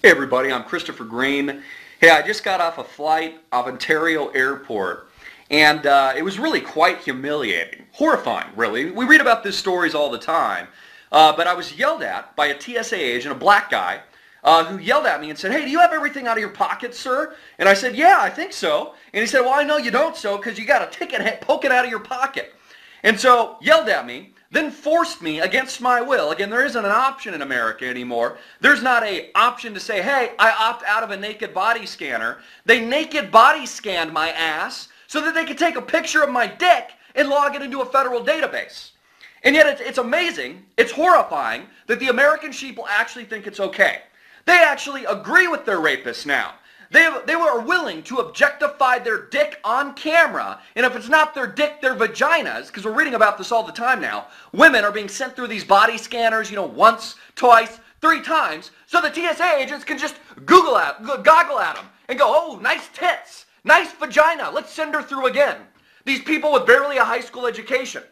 Hey everybody, I'm Christopher Green. Hey, I just got off a flight of Ontario Airport, and it was really quite humiliating. Horrifying, really. We read about these stories all the time, but I was yelled at by a TSA agent, a black guy, who yelled at me and said, "Hey, do you have everything out of your pocket, sir?" And I said, "Yeah, I think so." And he said, "Well, I know you don't, so, because you got a ticket poking out of your pocket." And so, yelled at me, then forced me against my will. Again, there isn't an option in America anymore. There's not an option to say, hey, I opt out of a naked body scanner. They naked body scanned my ass so that they could take a picture of my dick and log it into a federal database. And yet it's amazing, it's horrifying that the American sheeple actually think it's okay. They actually agree with their rapists now. They were willing to objectify their dick on camera, and if it's not their dick, their vaginas, because we're reading about this all the time now. Women are being sent through these body scanners, once, twice, 3 times, so the TSA agents can just goggle at them and go, "Oh, nice tits, nice vagina, let's send her through again." These people with barely a high school education.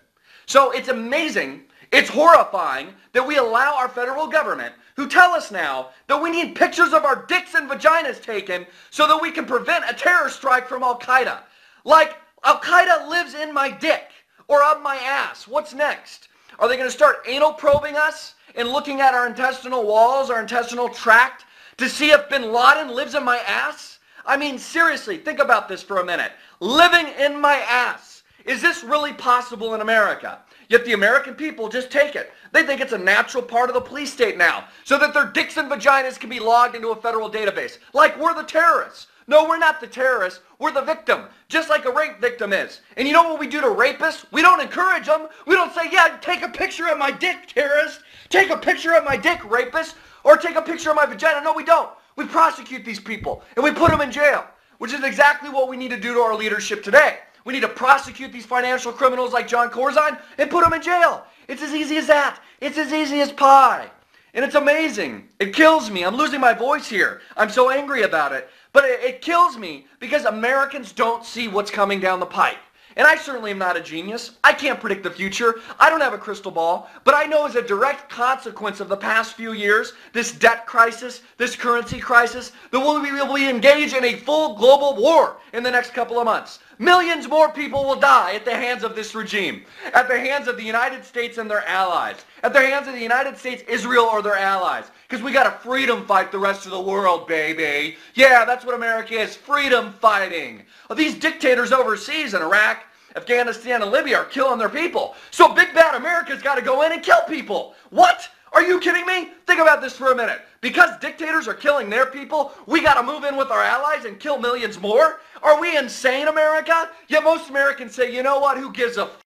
So it's amazing, it's horrifying that we allow our federal government, who tell us now that we need pictures of our dicks and vaginas taken so that we can prevent a terror strike from Al-Qaeda. Like, Al-Qaeda lives in my dick or up my ass. What's next? Are they going to start anal probing us and looking at our intestinal walls, our intestinal tract, to see if bin Laden lives in my ass? I mean, seriously, think about this for a minute. Living in my ass. Is this really possible in America? Yet the American people just take it. They think it's a natural part of the police state now, so that their dicks and vaginas can be logged into a federal database. Like we're the terrorists. No, we're not the terrorists. We're the victim, just like a rape victim is. And you know what we do to rapists? We don't encourage them. We don't say, "Yeah, take a picture of my dick, terrorist. Take a picture of my dick, rapist. Or take a picture of my vagina." No, we don't. We prosecute these people, and we put them in jail, which is exactly what we need to do to our leadership today. We need to prosecute these financial criminals like John Corzine and put them in jail. It's as easy as that. It's as easy as pie. And it's amazing. It kills me. I'm losing my voice here. I'm so angry about it. But it kills me because Americans don't see what's coming down the pipe. And I certainly am not a genius. I can't predict the future. I don't have a crystal ball. But I know as a direct consequence of the past few years, this debt crisis, this currency crisis, that we will be engaged in a full global war in the next couple of months. Millions more people will die at the hands of this regime, at the hands of the United States and their allies, at the hands of the United States, Israel, or their allies. Because we got a freedom fight the rest of the world, baby. Yeah, that's what America is, freedom fighting. Well, these dictators overseas in Iraq, Afghanistan, and Libya are killing their people. So big bad America's got to go in and kill people. What? Are you kidding me? Think about this for a minute. Because dictators are killing their people, we got to move in with our allies and kill millions more? Are we insane, America? Yet most Americans say, you know what, who gives a f***?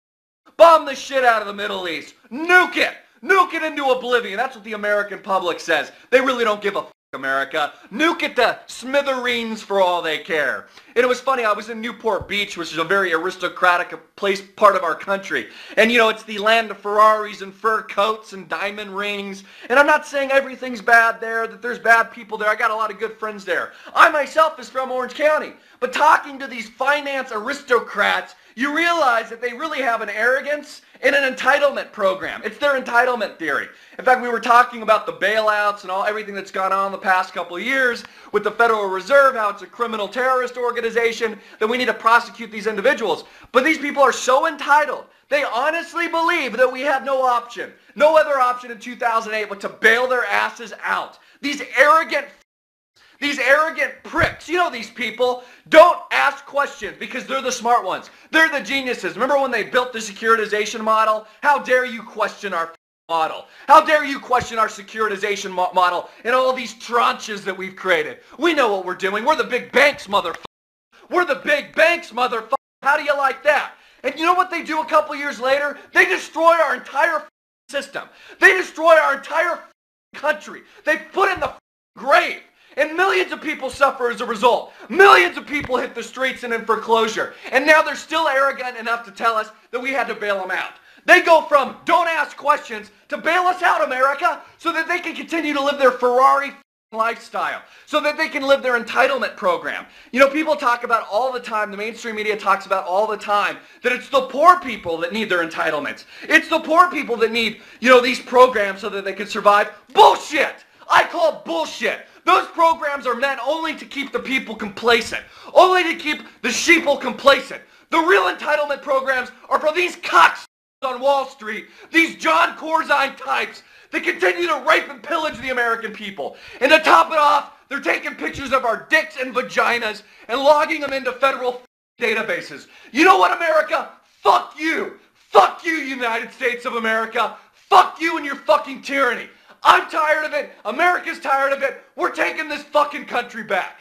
Bomb the shit out of the Middle East. Nuke it. Nuke it into oblivion. That's what the American public says. They really don't give a f***, America. Nuke it to smithereens for all they care. And it was funny, I was in Newport Beach, which is a very aristocratic part of our country. And it's the land of Ferraris and fur coats and diamond rings. And I'm not saying everything's bad there, that there's bad people there. I got a lot of good friends there. I myself is from Orange County. But talking to these finance aristocrats, you realize that they really have an arrogance and an entitlement program. It's their entitlement theory. In fact, we were talking about the bailouts and everything that's gone on the past couple of years with the Federal Reserve, how it's a criminal terrorist organization, that we need to prosecute these individuals. But these people are so entitled. They honestly believe that we had no option, no other option in 2008 but to bail their asses out. These arrogant pricks, these people don't ask questions because they're the smart ones. They're the geniuses. Remember when they built the securitization model? How dare you question our model? How dare you question our securitization model and all these tranches that we've created? We know what we're doing. We're the big banks, motherfucker. We're the big banks, motherfucker. How do you like that? And you know what they do a couple years later? They destroy our entire system. They destroy our entire country. They put in the grave. And millions of people suffer as a result. Millions of people hit the streets and in foreclosure. And now they're still arrogant enough to tell us that we had to bail them out. They go from don't ask questions to bail us out, America, so that they can continue to live their Ferrari lifestyle, so that they can live their entitlement program. People talk about all the time, the mainstream media talks about all the time, that it's the poor people that need their entitlements. It's the poor people that need, these programs so that they can survive. Bullshit! I call bullshit. Those programs are meant only to keep the people complacent, only to keep the sheeple complacent. The real entitlement programs are for these cocks on Wall Street, these John Corzine types that continue to rape and pillage the American people. And to top it off, they're taking pictures of our dicks and vaginas and logging them into federal databases. You know what, America? Fuck you. Fuck you, United States of America. Fuck you and your fucking tyranny. I'm tired of it. America's tired of it. We're taking this fucking country back.